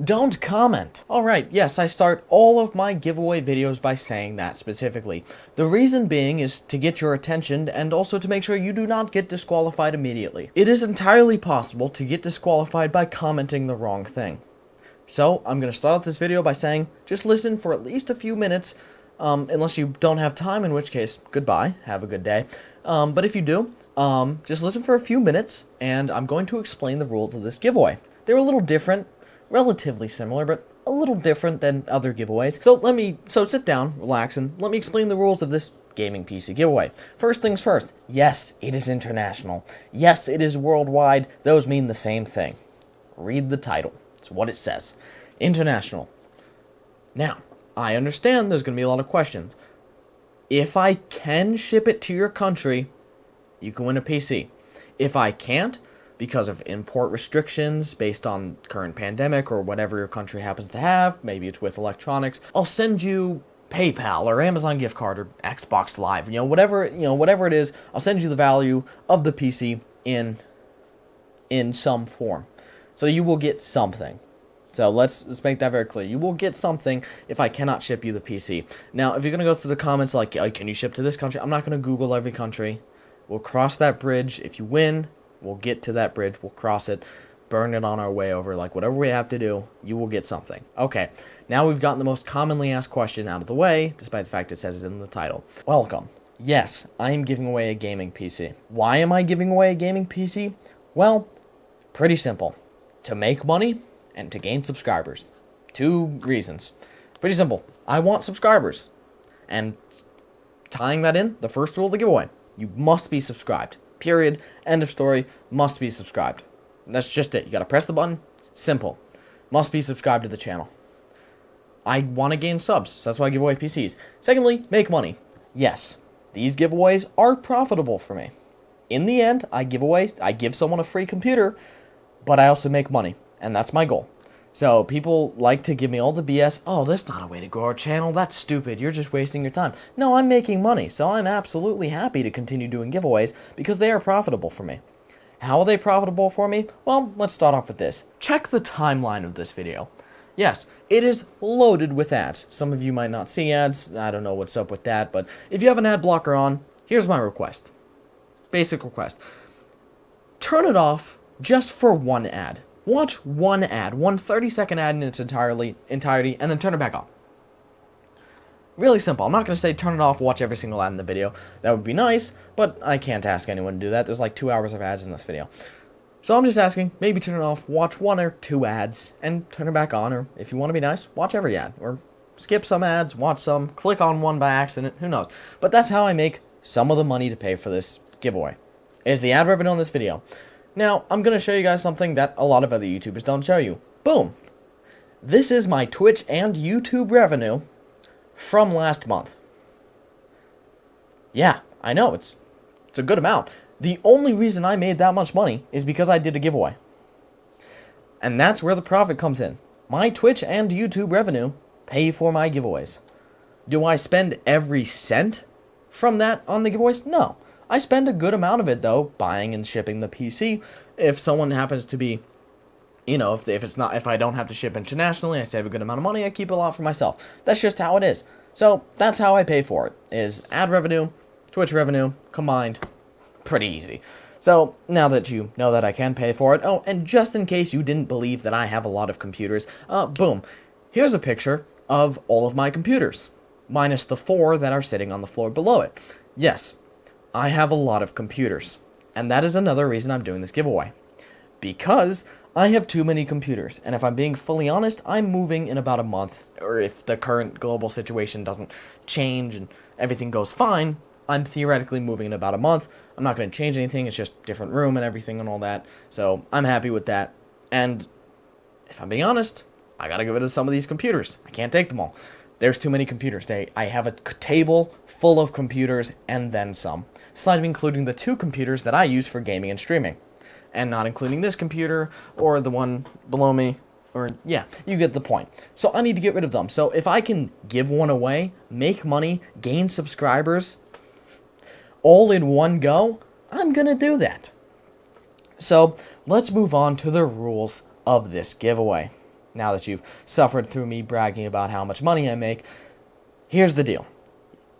Don't comment. Alright, yes, I start all of my giveaway videos by saying that specifically. The reason being is to get your attention and also to make sure you do not get disqualified immediately. It is entirely possible to get disqualified by commenting the wrong thing. So, I'm going to start off this video by saying, just listen for at least a few minutes, unless you don't have time, in which case, goodbye, have a good day. But if you do, just listen for a few minutes, and I'm going to explain the rules of this giveaway. They're a little different, relatively similar, but a little different than other giveaways. So sit down, relax, and let me explain the rules of this gaming PC giveaway. First things first, yes, it is international. Yes, it is worldwide. Those mean the same thing. Read the title. It's what it says. International. Now, I understand there's going to be a lot of questions. If I can ship it to your country, you can win a PC. If I can't, because of import restrictions based on current pandemic or whatever your country happens to have, maybe it's with electronics, I'll send you PayPal or Amazon gift card or Xbox Live, whatever it is, I'll send you the value of the PC in some form. So you will get something. So let's make that very clear. You will get something if I cannot ship you the PC. Now, if you're going to go through the comments like, can you ship to this country? I'm not going to Google every country. We'll cross that bridge. If you win, we'll get to that bridge, we'll cross it, burn it on our way over, like whatever we have to do, you will get something. Okay, now we've gotten the most commonly asked question out of the way, despite the fact it says it in the title. Welcome. Yes, I am giving away a gaming PC. Why am I giving away a gaming PC? Well, pretty simple. To make money and to gain subscribers. Two reasons. Pretty simple. I want subscribers. And tying that in, the first rule of the giveaway, you must be subscribed. Period. End of story. Must be subscribed. That's just it. You gotta press the button. Simple. Must be subscribed to the channel. I want to gain subs, so that's why I give away PCs. Secondly, make money. Yes, these giveaways are profitable for me. In the end, I give someone a free computer, but I also make money, and that's my goal. So people like to give me all the BS, oh, that's not a way to grow our channel, that's stupid, you're just wasting your time. No, I'm making money, so I'm absolutely happy to continue doing giveaways because they are profitable for me. How are they profitable for me? Well, let's start off with this. Check the timeline of this video. Yes, it is loaded with ads. Some of you might not see ads, I don't know what's up with that, but if you have an ad blocker on, here's my request. Basic request. Turn it off just for one ad. Watch one ad, one 30-second ad in its entirety, and then turn it back on. Really simple. I'm not going to say turn it off, watch every single ad in the video. That would be nice, but I can't ask anyone to do that. There's like 2 hours of ads in this video. So I'm just asking, maybe turn it off, watch 1 or 2 ads, and turn it back on, or if you want to be nice, watch every ad, or skip some ads, watch some, click on one by accident, who knows. But that's how I make some of the money to pay for this giveaway, is the ad revenue on this video. Now, I'm going to show you guys something that a lot of other YouTubers don't show you. Boom! This is my Twitch and YouTube revenue from last month. Yeah, I know, it's a good amount. The only reason I made that much money is because I did a giveaway. And that's where the profit comes in. My Twitch and YouTube revenue pay for my giveaways. Do I spend every cent from that on the giveaways? No. I spend a good amount of it, though, buying and shipping the PC. If someone happens to be, if I don't have to ship internationally, I save a good amount of money, I keep a lot for myself. That's just how it is. So, that's how I pay for it, is ad revenue, Twitch revenue, combined. Pretty easy. So, now that you know that I can pay for it, oh, and just in case you didn't believe that I have a lot of computers, boom. Here's a picture of all of my computers, minus the 4 that are sitting on the floor below it. Yes, I have a lot of computers, and that is another reason I'm doing this giveaway. Because I have too many computers, and if I'm being fully honest, I'm moving in about a month, or if the current global situation doesn't change and everything goes fine, I'm theoretically moving in about a month. I'm not going to change anything, it's just different room and everything and all that, so I'm happy with that. And if I'm being honest, I gotta get rid of some of these computers. I can't take them all. There's too many computers. I have a table full of computers and then some. It's not even including the 2 computers that I use for gaming and streaming. And not including this computer, or the one below me, or, yeah, you get the point. So I need to get rid of them. So if I can give one away, make money, gain subscribers, all in one go, I'm gonna do that. So let's move on to the rules of this giveaway. now that you've suffered through me bragging about how much money I make, here's the deal.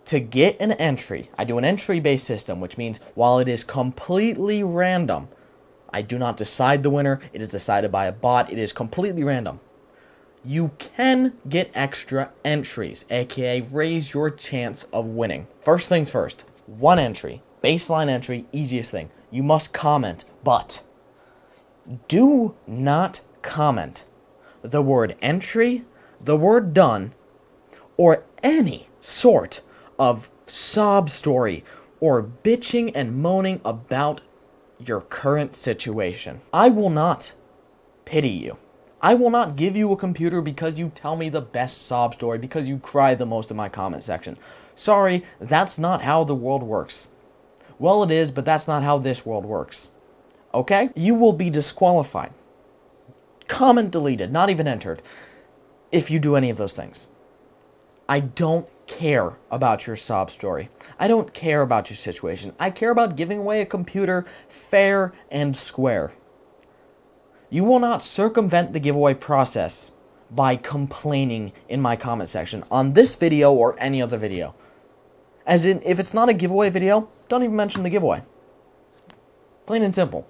To get an entry, I do an entry-based system, which means while it is completely random, I do not decide the winner, it is decided by a bot, it is completely random. You can get extra entries, aka raise your chance of winning. First things first, one entry, baseline entry, easiest thing. You must comment, but do not comment the word entry, the word done, or any sort of sob story or bitching and moaning about your current situation. I will not pity you. I will not give you a computer because you tell me the best sob story, because you cry the most in my comment section. Sorry, that's not how the world works. Well, it is, but that's not how this world works. Okay? You will be disqualified. Comment deleted, not even entered, if you do any of those things. I don't care about your sob story. I don't care about your situation. I care about giving away a computer fair and square. You will not circumvent the giveaway process by complaining in my comment section on this video or any other video. As in, if it's not a giveaway video, don't even mention the giveaway. Plain and simple.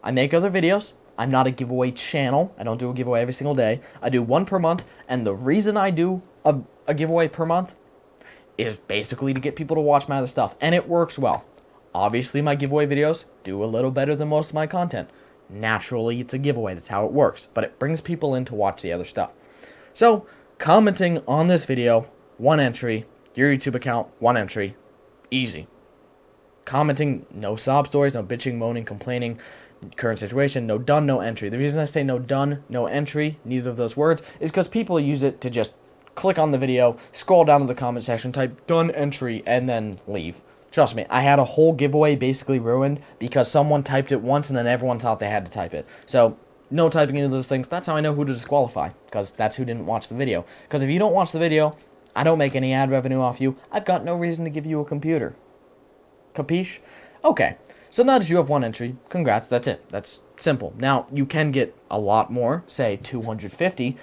I make other videos. I'm not a giveaway channel. I don't do a giveaway every single day. I do one per month, and the reason I do a giveaway per month is basically to get people to watch my other stuff, and it works well. Obviously, my giveaway videos do a little better than most of my content. Naturally, it's a giveaway. That's how it works, but it brings people in to watch the other stuff. So, commenting on this video, one entry, your YouTube account, one entry, easy. Commenting, no sob stories, no bitching, moaning, complaining, current situation, no done, no entry. The reason I say no done, no entry, neither of those words, is because people use it to just click on the video, scroll down to the comment section, type done entry, and then leave. Trust me, I had a whole giveaway basically ruined because someone typed it once and then everyone thought they had to type it. So, no typing into those things. That's how I know who to disqualify, because that's who didn't watch the video. Because if you don't watch the video, I don't make any ad revenue off you. I've got no reason to give you a computer. Capiche? Okay. So now that you have one entry, congrats, that's it. That's simple. Now, you can get a lot more, say 250,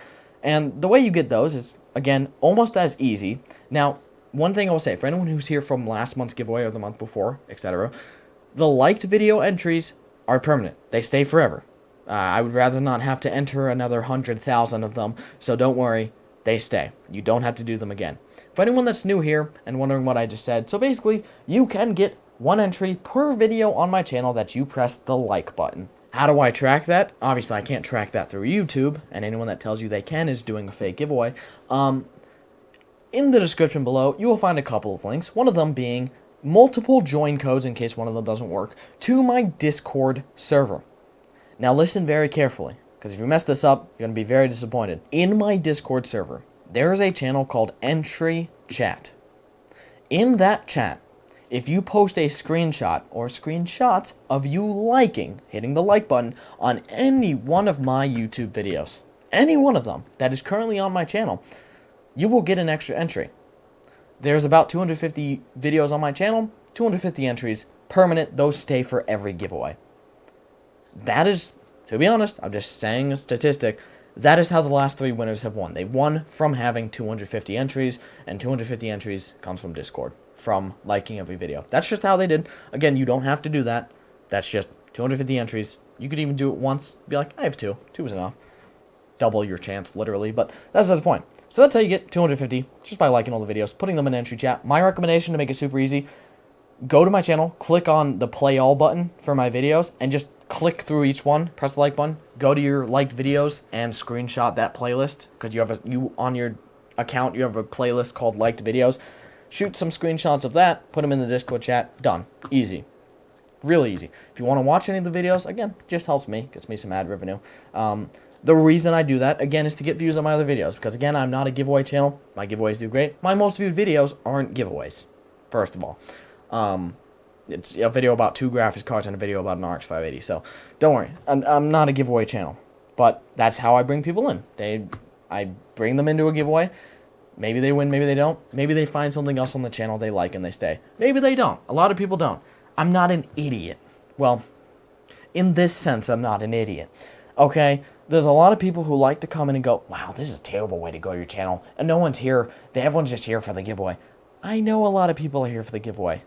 and the way you get those is, again, almost as easy. Now, one thing I will say, for anyone who's here from last month's giveaway or the month before, etc., the liked video entries are permanent. They stay forever. I would rather not have to enter another 100,000 of them, so don't worry, they stay. You don't have to do them again. For anyone that's new here and wondering what I just said, so basically, you can get one entry per video on my channel that you press the like button. How do I track that? Obviously, I can't track that through YouTube, and anyone that tells you they can is doing a fake giveaway. In the description below, you will find a couple of links, one of them being multiple join codes in case one of them doesn't work, to my Discord server. Now listen very carefully, because if you mess this up, you're going to be very disappointed. In my Discord server, there is a channel called Entry Chat. In that chat, if you post a screenshot or screenshots of you hitting the like button on any one of my YouTube videos, any one of them that is currently on my channel, you will get an extra entry. There's about 250 videos on my channel, 250 entries, permanent, those stay for every giveaway. That is, to be honest, I'm just saying a statistic, that is how the last 3 winners have won. They won from having 250 entries, and 250 entries comes from Discord, from liking every video. That's just how they did. Again, you don't have to do that. That's just 250 entries. You could even do it once, be like, I have 2. 2 is enough. Double your chance, literally, but that's the point. So that's how you get 250, just by liking all the videos, putting them in entry chat. My recommendation to make it super easy, go to my channel, click on the play all button for my videos, and just click through each one, press the like button, go to your liked videos, and screenshot that playlist, because you on your account, you have a playlist called liked videos. Shoot some screenshots of that, put them in the Discord chat, done. Easy. Really easy. If you want to watch any of the videos, again, just helps me, gets me some ad revenue. The reason I do that, again, is to get views on my other videos. Because, again, I'm not a giveaway channel. My giveaways do great. My most viewed videos aren't giveaways, first of all. It's a video about 2 graphics cards and a video about an RX 580. So, don't worry. I'm not a giveaway channel. But that's how I bring people in. I bring them into a giveaway. Maybe they win, maybe they don't. Maybe they find something else on the channel they like and they stay. Maybe they don't. A lot of people don't. I'm not an idiot. Well, in this sense, I'm not an idiot. Okay? There's a lot of people who like to come in and go, wow, this is a terrible way to grow your channel, and no one's here, everyone's just here for the giveaway. I know a lot of people are here for the giveaway,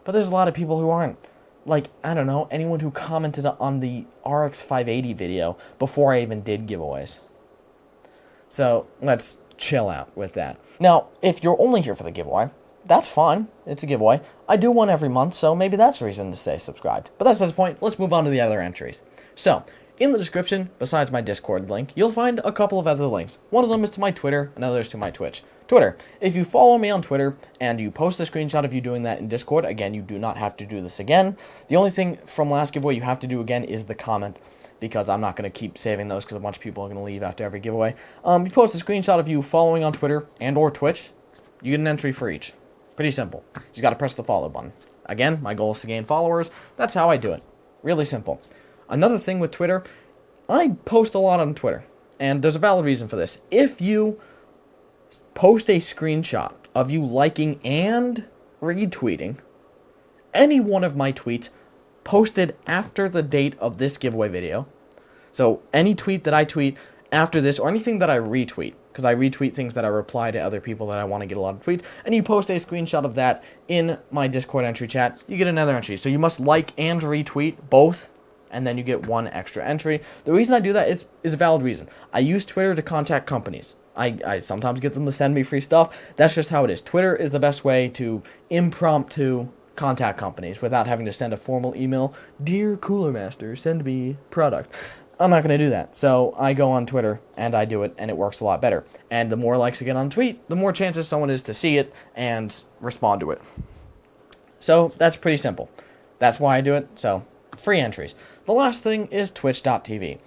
but there's a lot of people who aren't. Like, I don't know, anyone who commented on the RX 580 video before I even did giveaways. So, let's chill out with that. Now, if you're only here for the giveaway, that's fine. It's a giveaway. I do one every month, so maybe that's a reason to stay subscribed. But that's the point. Let's move on to the other entries. So, in the description, besides my Discord link, you'll find a couple of other links. One of them is to my Twitter, another is to my Twitch. Twitter. If you follow me on Twitter and you post a screenshot of you doing that in Discord, again, you do not have to do this again. The only thing from last giveaway you have to do again is the comment, because I'm not going to keep saving those because a bunch of people are going to leave after every giveaway. You post a screenshot of you following on Twitter and or Twitch, you get an entry for each. Pretty simple. You just got to press the follow button. Again, my goal is to gain followers. That's how I do it. Really simple. Another thing with Twitter, I post a lot on Twitter, and there's a valid reason for this. If you post a screenshot of you liking and retweeting any one of my tweets posted after the date of this giveaway video, so any tweet that I tweet after this, or anything that I retweet, because I retweet things that I reply to other people that I want to get a lot of tweets, and you post a screenshot of that in my Discord entry chat, you get another entry. So you must like and retweet both, and then you get one extra entry. The reason I do that is a valid reason. I use Twitter to contact companies. I sometimes get them to send me free stuff. That's just how it is. Twitter is the best way to impromptu contact companies without having to send a formal email. Dear Cooler Master, send me product. I'm not going to do that. So I go on Twitter and I do it, and it works a lot better. And the more likes I get on a tweet, the more chances someone is to see it and respond to it. So that's pretty simple. That's why I do it. So free entries. The last thing is twitch.tv.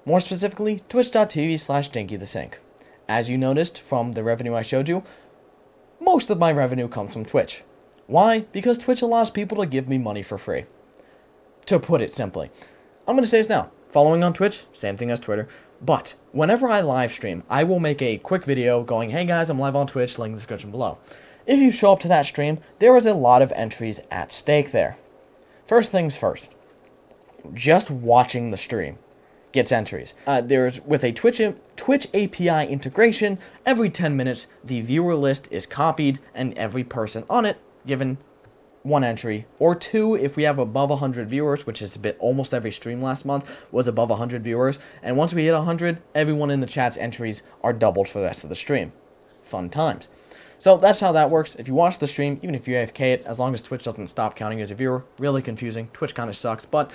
More specifically, twitch.tv/DinkyTheSync. As you noticed from the revenue I showed you, most of my revenue comes from Twitch. Why? Because Twitch allows people to give me money for free. To put it simply. I'm going to say this now. Following on Twitch, same thing as Twitter. But whenever I live stream, I will make a quick video going, hey guys, I'm live on Twitch, link in the description below. If you show up to that stream, there is a lot of entries at stake there. First things first. Just watching the stream gets entries. There's, with a Twitch API integration, every 10 minutes, the viewer list is copied, and every person on it given one entry, or two if we have above 100 viewers, which is a bit, almost every stream last month was above 100 viewers, and once we hit 100, everyone in the chat's entries are doubled for the rest of the stream. Fun times. So that's how that works. If you watch the stream, even if you AFK it, as long as Twitch doesn't stop counting you as a viewer, really confusing. Twitch kind of sucks, but,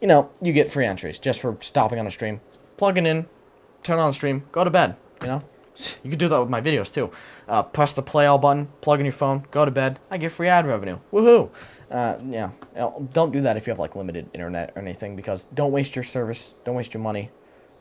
you know, you get free entries just for stopping on a stream. Plug it in, turn on the stream, go to bed, you know? You can do that with my videos, too. Press the play all button, plug in your phone, go to bed, I get free ad revenue. Woohoo! Yeah, don't do that if you have, like, limited internet or anything, because don't waste your service, don't waste your money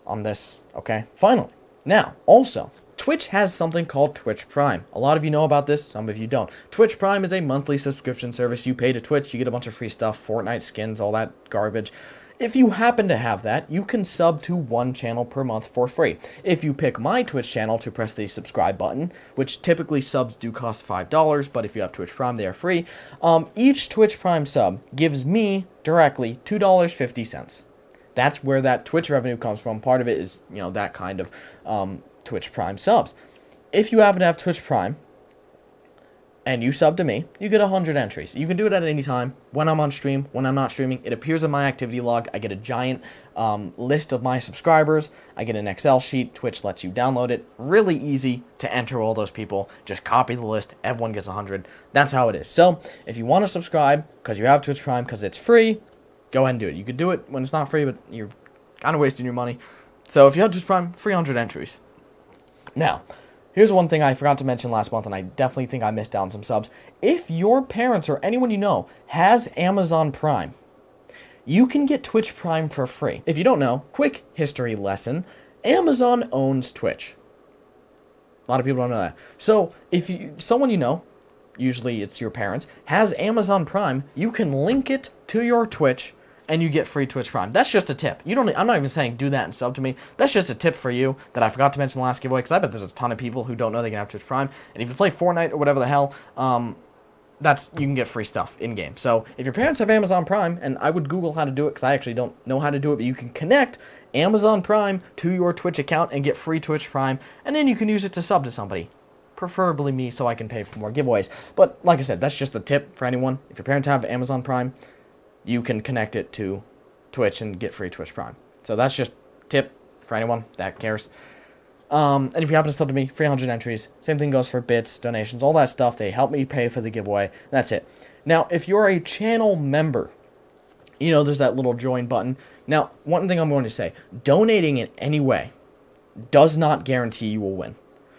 on this, okay? Finally, now, also, Twitch has something called Twitch Prime. A lot of you know about this, some of you don't. Twitch Prime is a monthly subscription service. You pay to Twitch, you get a bunch of free stuff, Fortnite skins, all that garbage. If you happen to have that, you can sub to one channel per month for free. If you pick my Twitch channel to press the subscribe button, which typically subs do cost $5, but if you have Twitch Prime, they are free. Each Twitch Prime sub gives me directly $2.50. That's where that Twitch revenue comes from. Part of it is, you know, that kind of Twitch Prime subs. If you happen to have Twitch Prime, and you sub to me, you get 100 entries. You can do it at any time, when I'm on stream, when I'm not streaming. It appears in my activity log. I get a giant list of my subscribers. I get an Excel sheet. Twitch lets you download it. Really easy to enter all those people. Just copy the list. Everyone gets 100. That's how it is. So, if you want to subscribe, because you have Twitch Prime, because it's free, go ahead and do it. You could do it when it's not free, but you're kind of wasting your money. So, if you have Twitch Prime, 300 entries. Now, here's one thing I forgot to mention last month, and I definitely think I missed out on some subs. If your parents or anyone you know has Amazon Prime, you can get Twitch Prime for free. If you don't know, quick history lesson, Amazon owns Twitch. A lot of people don't know that. So, if someone you know, usually it's your parents, has Amazon Prime, you can link it to your Twitch, and you get free Twitch Prime. That's just a tip. I'm not even saying do that and sub to me. That's just a tip for you that I forgot to mention in the last giveaway, because I bet there's a ton of people who don't know they can have Twitch Prime. And if you play Fortnite or whatever the hell, you can get free stuff in-game. So if your parents have Amazon Prime, and I would Google how to do it, because I actually don't know how to do it, but you can connect Amazon Prime to your Twitch account and get free Twitch Prime, and then you can use it to sub to somebody. Preferably me, so I can pay for more giveaways. But like I said, that's just a tip for anyone. If your parents have Amazon Prime, you can connect it to Twitch and get free Twitch Prime. So that's just a tip for anyone that cares. And if you happen to sub to me, 300 entries. Same thing goes for bits, donations, all that stuff. They help me pay for the giveaway. That's it. Now, if you're a channel member, you know there's that little join button. Now, one thing I'm going to say, donating in any way does not guarantee you will win.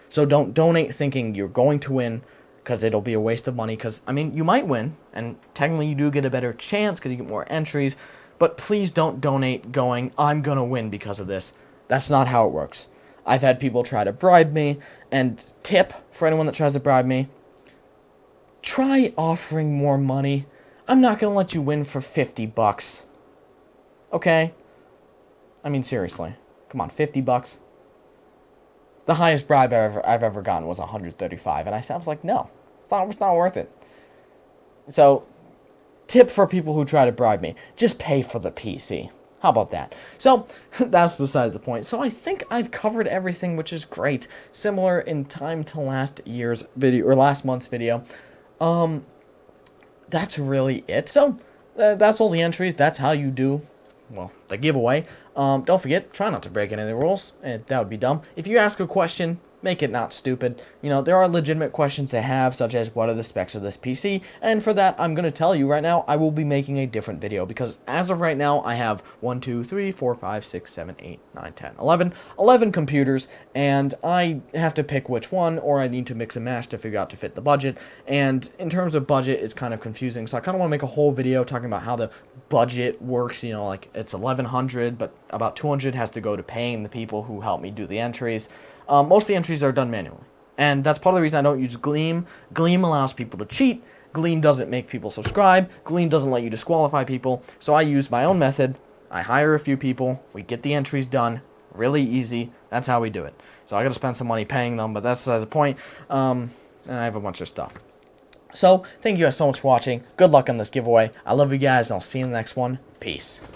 So don't donate thinking you're going to win, because it'll be a waste of money. Because, I mean, you might win, and technically you do get a better chance because you get more entries. But please don't donate going, I'm going to win because of this. That's not how it works. I've had people try to bribe me, and tip for anyone that tries to bribe me, try offering more money. I'm not going to let you win for 50 bucks. Okay? I mean, seriously. Come on, 50 bucks? The highest bribe I've ever gotten was 135, and I was like, no, it's not worth it. So, tip for people who try to bribe me, just pay for the PC. How about that? So, that's besides the point. So, I think I've covered everything, which is great. Similar in time to last year's video, or last month's video. That's really it. So, that's all the entries. That's how you do, well, the giveaway. Don't forget, try not to break any of the rules. That would be dumb. If you ask a question, make it not stupid. You know, there are legitimate questions to have, such as, what are the specs of this PC? And for that, I'm going to tell you right now, I will be making a different video, because as of right now, I have 1, 2, 3, 4, 5, 6, 7, 8, 9, 10, 11 computers, and I have to pick which one, or I need to mix and match to figure out to fit the budget. And in terms of budget, it's kind of confusing, so I kind of want to make a whole video talking about how the budget works. You know, like, it's $1,100, but about $200 has to go to paying the people who help me do the entries. Most of the entries are done manually, and that's part of the reason I don't use Gleam. Gleam allows people to cheat. Gleam doesn't make people subscribe. Gleam doesn't let you disqualify people, so I use my own method. I hire a few people. We get the entries done. Really easy. That's how we do it. So I gotta spend some money paying them, but that's besides the point. And I have a bunch of stuff. So, thank you guys so much for watching. Good luck on this giveaway. I love you guys, and I'll see you in the next one. Peace.